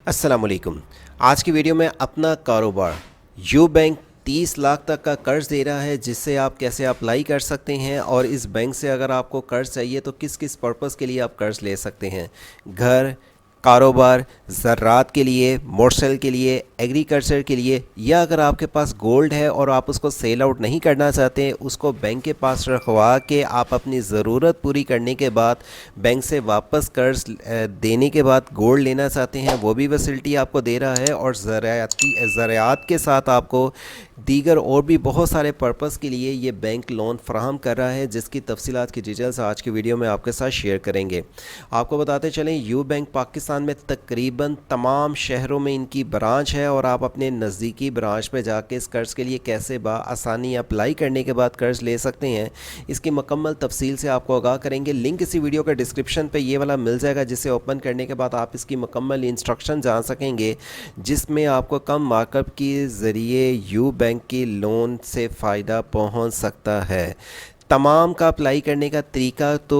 अस्सलाम वालेकुम। आज की वीडियो में अपना कारोबार यू बैंक 30 लाख तक का कर्ज दे रहा है, जिससे आप कैसे अप्लाई कर सकते हैं और इस बैंक से अगर आपको कर्ज चाहिए तो किस किस पर्पज़ के लिए आप कर्ज ले सकते हैं। घर, कारोबार, ज़रात के लिए, मोटरसाइकिल के लिए, एग्रीकल्चर के लिए, या अगर आपके पास गोल्ड है और आप उसको सेल आउट नहीं करना चाहते, उसको बैंक के पास रखवा के आप अपनी ज़रूरत पूरी करने के बाद बैंक से वापस कर्ज देने के बाद गोल्ड लेना चाहते हैं, वो भी फैसिलिटी आपको दे रहा है। और ज़रात के साथ आपको दीगर और भी बहुत सारे पर्पज़ के लिए ये बैंक लोन फ्राहम कर रहा है, जिसकी तफसीलात की डिटेल्स आज की वीडियो में आपके साथ शेयर करेंगे। आपको बताते चलें, यू बैंक पाकिस्तान में तकरीबन तमाम शहरों में इनकी ब्रांच है और आप अपने नज़दीकी ब्रांच में जाके इस कर्ज़ के लिए कैसे आसानी अप्लाई करने के बाद कर्ज़ ले सकते हैं, इसकी मुकम्मल तफसील से आपको आगाह करेंगे। लिंक इसी वीडियो के डिस्क्रिप्शन पे ये वाला मिल जाएगा, जिसे ओपन करने के बाद आप इसकी मुकम्मल इंस्ट्रक्शन जान सकेंगे, जिसमें आपको कम मार्कअप के ज़रिए यू बैंक की लोन से फ़ायदा पहुंच सकता है। तमाम का अप्लाई करने का तरीका तो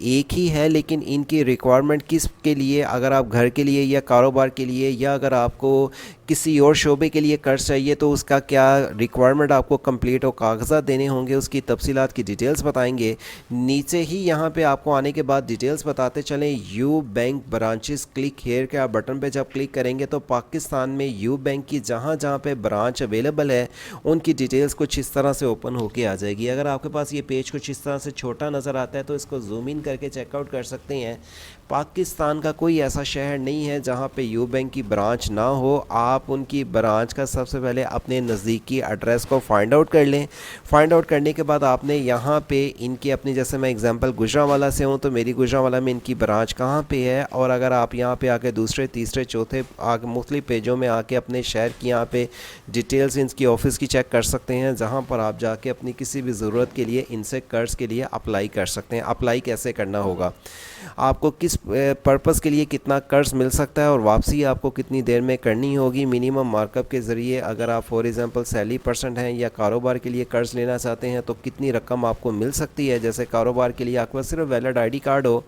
एक ही है, लेकिन इनकी रिक्वायरमेंट किस के लिए, अगर आप घर के लिए या कारोबार के लिए, या अगर आपको किसी और शोबे के लिए कर्ज चाहिए तो उसका क्या रिक्वायरमेंट आपको कंप्लीट और कागजात देने होंगे, उसकी तफसीलात की डिटेल्स बताएंगे। नीचे ही यहाँ पे आपको आने के बाद डिटेल्स बताते चलें। You bank branches click here के आप बटन पे जब क्लिक करेंगे तो पाकिस्तान में यू बैंक की जहाँ जहाँ पे ब्रांच अवेलेबल है उनकी डिटेल्स कुछ इस तरह से ओपन होके आ जाएगी। अगर आपके पास ये पेज कुछ इस तरह से छोटा नज़र आता है तो इसको जूम इन करके चेकआउट कर सकते हैं। पाकिस्तान का कोई ऐसा शहर नहीं है जहाँ पे यू बैंक की ब्रांच ना हो। आप उनकी ब्रांच का सबसे पहले अपने नज़दीकी एड्रेस को फाइंड आउट कर लें। फाइंड आउट करने के बाद आपने यहाँ पे इनकी अपनी, जैसे मैं एग्जांपल गुजरांवाला से हूँ तो मेरी गुजरांवाला में इनकी ब्रांच कहाँ पे है, और अगर आप यहाँ पे आके दूसरे तीसरे चौथे आगे मुख्तलिफ पेजों में आके अपने शहर की यहाँ पे डिटेल्स इनकी ऑफिस की चेक कर सकते हैं, जहाँ पर आप जाके अपनी किसी भी ज़रूरत के लिए इनसे कर्ज के लिए अप्लाई कर सकते हैं। अप्लाई कैसे करना होगा, आपको किस पर्पज़ के लिए कितना कर्ज मिल सकता है और वापसी आपको कितनी देर में करनी होगी, मिनिमम मार्कअप के ज़रिए अगर आप फॉर एग्जांपल सैलरी पर्सन हैं या कारोबार के लिए कर्ज लेना चाहते हैं तो कितनी रकम आपको मिल सकती है। जैसे कारोबार के लिए आपके पास सिर्फ वैलिड आईडी कार्ड हो,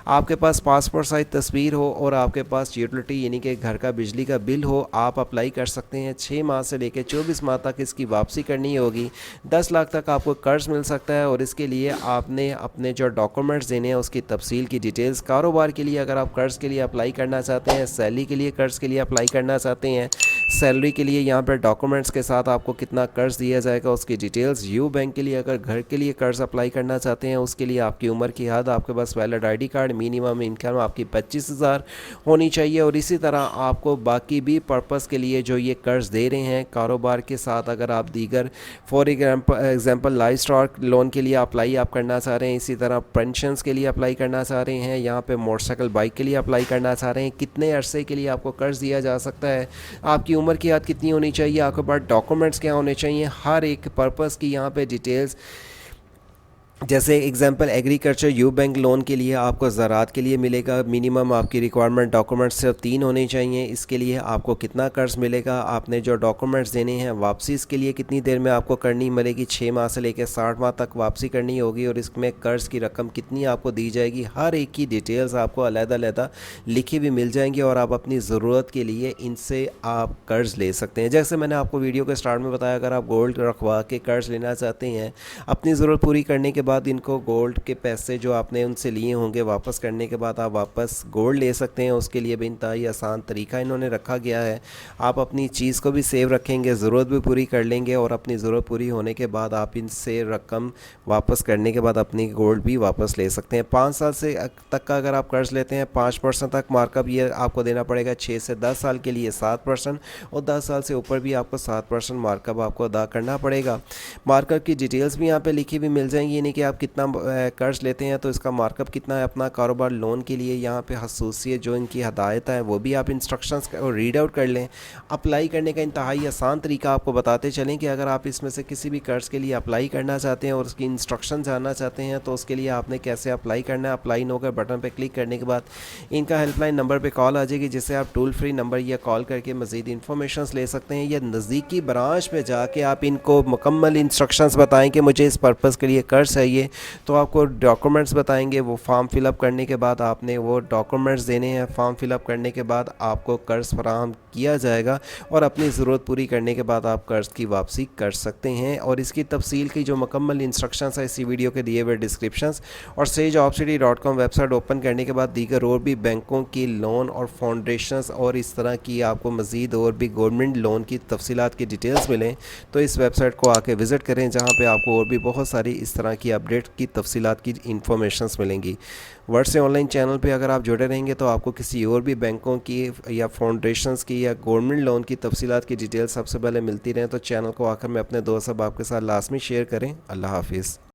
आपके पास पासपोर्ट साइज तस्वीर हो और आपके पास यूटिलिटी यानी कि घर का बिजली का बिल हो, आप अप्लाई कर सकते हैं। 6 माह से लेकर 24 माह तक इसकी वापसी करनी होगी। 10 लाख तक आपको कर्ज मिल सकता है और इसके लिए आपने अपने जो डॉक्यूमेंट्स देने हैं उसकी तफसील की डिटेल्स, कारोबार के लिए अगर आप कर्ज़ के लिए अप्लाई करना चाहते हैं, सैलरी के लिए कर्ज़ के लिए अप्लाई करना चाहते हैं, सैलरी के लिए यहाँ पर डॉक्यूमेंट्स के साथ आपको कितना कर्ज दिया जाएगा उसकी डिटेल्स, यू बैंक के लिए अगर घर के लिए कर्ज अप्लाई करना चाहते हैं उसके लिए आपकी उम्र की हद, आपके पास valid ID card, minimum income आपकी 25,000 होनी चाहिए। और इसी तरह आपको बाकी भी पर्पज़ के लिए जो ये कर्ज दे रहे हैं कारोबार के साथ, अगर आप दीगर for example life stock loan के लिए अप्लाई आप करना चाह रहे हैं, इसी तरह पेंशन्स के लिए अप्लाई करना चाह रहे हैं, यहाँ पे मोटरसाइकिल बाइक के लिए अप्लाई करना चाह रहे हैं, कितने अरसे के लिए आपको कर्ज दिया जा सकता है, आपकी उम्र की हद कितनी होनी चाहिए, आपके पास डॉक्यूमेंट्स क्या होने चाहिए, हर एक पर्पज़ की यहाँ पे डिटेल्स। जैसे example agriculture you bank loan के लिए आपको ज़रात के लिए मिलेगा, मिनिमम आपकी रिक्वायरमेंट डॉक्यूमेंट्स सिर्फ 3 होने चाहिए। इसके लिए आपको कितना कर्ज मिलेगा, आपने जो डॉक्यूमेंट्स देने हैं, वापसी इसके लिए कितनी देर में आपको करनी मिलेगी, 6 माह से लेकर 60 माह तक वापसी करनी होगी, और इसमें कर्ज़ की रकम कितनी आपको दी जाएगी, हर एक की डिटेल्स आपको अलग-अलग लिखी भी मिल जाएंगी और आप अपनी ज़रूरत के लिए इनसे आप कर्ज़ ले सकते हैं। जैसे मैंने आपको वीडियो के स्टार्ट में बताया, अगर आप गोल्ड रखवा के कर्ज़ लेना चाहते हैं, अपनी ज़रूरत पूरी करने के बाद इनको गोल्ड के पैसे जो आपने उनसे लिए होंगे वापस करने के बाद आप वापस गोल्ड ले सकते हैं। उसके लिए भी इंतहाई आसान तरीका इन्होंने रखा गया है। आप अपनी चीज़ को भी सेव रखेंगे, ज़रूरत भी पूरी कर लेंगे और अपनी ज़रूरत पूरी होने के बाद आप इनसे रकम वापस करने के बाद अपनी गोल्ड भी वापस ले सकते हैं। 5 साल से तक का अगर आप कर्ज लेते हैं 5% तक मार्कअप ये आपको देना पड़ेगा। 6 से 10 साल के लिए 7% और 10 साल से ऊपर भी आपको 7% मार्कअप आपको अदा करना पड़ेगा। मार्कअप की डिटेल्स भी यहाँ पे लिखी भी मिल जाएंगी, यानी कि आप कितना कर्ज लेते हैं तो इसका मार्कअप कितना है। अपना कारोबार लोन के लिए यहाँ पे खसूसियत जो इनकी हदायत है वो भी आप इंस्ट्रक्शंस रीड आउट कर लें। अप्लाई करने का इंतहाई आसान तरीका आपको बताते चलें कि अगर आप इसमें से किसी भी कर्ज के लिए अप्लाई करना चाहते हैं और उसकी इंस्ट्रक्शन जानना चाहते हैं तो उसके लिए आपने कैसे अप्लाई करना है। अप्लाई नो कर बटन पर क्लिक करने के बाद इनका हेल्पलाइन नंबर पर कॉल आ जाएगी, जिससे आप टोल फ्री नंबर या कॉल करके मज़ीद इंफॉर्मेशन ले सकते हैं, या नज़दीकी ब्रांच में जाके आप इनको मुकम्मल इंस्ट्रक्शंस बताएं कि मुझे इस पर्पज़ के लिए कर्ज चाहिए चाहिए तो आपको डॉक्यूमेंट्स बताएंगे, वो फॉर्म फिलअप करने के बाद आपने वो डॉक्यूमेंट्स देने हैं। फॉर्म फिलअप करने के बाद आपको कर्ज़ फराहम किया जाएगा और अपनी ज़रूरत पूरी करने के बाद आप कर्ज़ की वापसी कर सकते हैं। और इसकी तफसील की जो मुकम्मल इंस्ट्रक्शंस है इसी वीडियो के दिए हुए डिस्क्रिप्शंस और SageOpsity.com वेबसाइट ओपन करने के बाद दीगर और भी बैंकों की लोन और फाउंडेशंस और इस तरह की आपको मज़ीद और भी गवर्नमेंट लोन की तफसीलात की डिटेल्स मिलें तो इस वेबसाइट को आके विज़िट करें, जहाँ पे आपको और भी बहुत सारी इस तरह की अपडेट की तफसीलात की इंफॉर्मेशंस मिलेंगी। वर्ड से ऑनलाइन चैनल पे अगर आप जुड़े रहेंगे तो आपको किसी और भी बैंकों की या फाउंडेशंस की या गवर्नमेंट लोन की तफसीलात की डिटेल्स सबसे पहले मिलती रहें। तो चैनल को आखिर में अपने दोस्त अब आपके साथ लाजमी शेयर करें। अल्लाह हाफिज़।